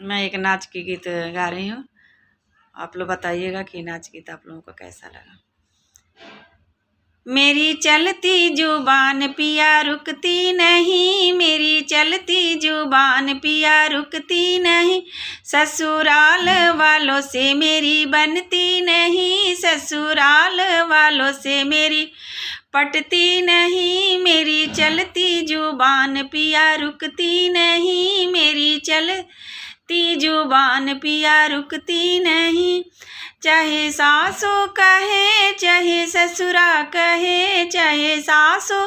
मैं एक नाच की गीत गा रही हूँ। आप लोग बताइएगा कि नाच गीत आप लोगों को कैसा लगा। मेरी चलती जुबान पिया रुकती नहीं, मेरी चलती जुबान पिया रुकती नहीं, ससुराल वालों से मेरी बनती नहीं, ससुराल वालों से मेरी पटती नहीं, मेरी चलती जुबान पिया रुकती नहीं, मेरी चलती जुबान पिया रुकती नहीं। चाहे सासू कहे चाहे ससुरा कहे, चाहे सासू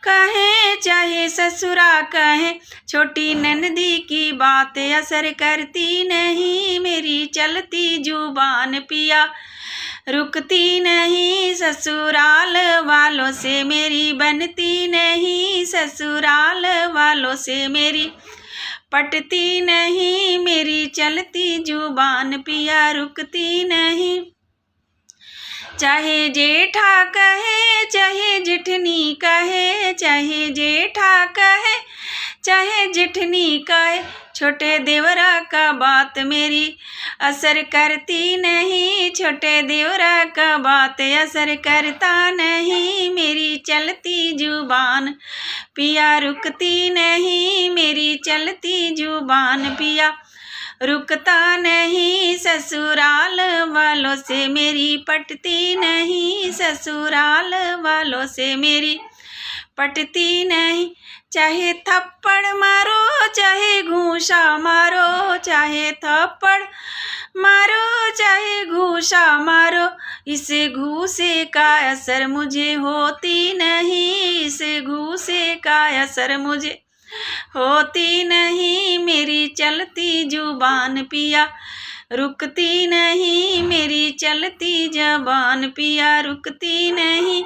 कहे चाहे ससुरा कहे, छोटी ननदी की बात असर करती नहीं, मेरी चलती जुबान पिया रुकती नहीं, ससुराल वालों से मेरी बनती नहीं, ससुराल वालों से मेरी पटती नहीं, मेरी चलती जुबान पिया रुकती नहीं। चाहे जेठा कहे चाहे जेठनी कहे, चाहे जेठा कहे चाहे जेठनी कहे, छोटे देवरा का बात मेरी असर करती नहीं, छोटे देवरा का बात असर करता नहीं, मेरी चलती जुबान पिया रुकती नहीं, मेरी चलती जुबान पिया रुकता नहीं, ससुराल वालों से मेरी पटती नहीं, ससुराल वालों से मेरी पटती नहीं। चाहे थप्पड़ मारो चाहे घूंसा मारो, चाहे थप्पड़ मारो चाहे घूंसा मारो, इस घूंसे का असर मुझे होती नहीं, इस घूंसे का असर मुझे होती नहीं, मेरी चलती जुबान पिया रुकती नहीं, मेरी चलती जबान पिया रुकती नहीं,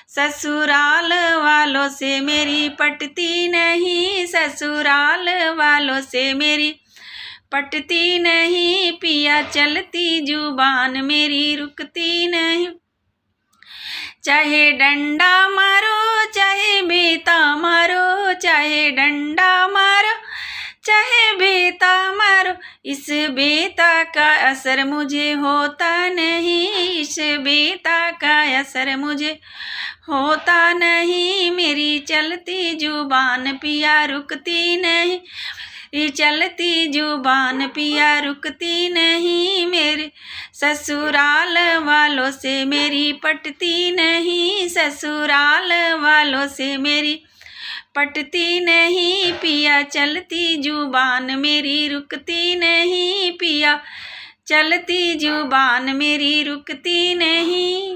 ससुराल वालों से मेरी पटती नहीं, ससुराल वालों से मेरी पटती नहीं, पिया चलती जुबान मेरी रुकती नहीं। चाहे डंडा मारो चाहे बेता मारो, चाहे डंडा मारो चाहे बेता मारो, इस बेता का असर मुझे होता नहीं, इस बेता का असर मुझे होता नहीं, मेरी चलती जुबान पिया रुकती नहीं, मेरी चलती जुबान पिया रुकती नहीं, मेरे ससुराल वालों से मेरी पटती नहीं, ससुराल वालों से मेरी पटती नहीं, पिया चलती जुबान मेरी रुकती नहीं, पिया चलती जुबान मेरी रुकती नहीं।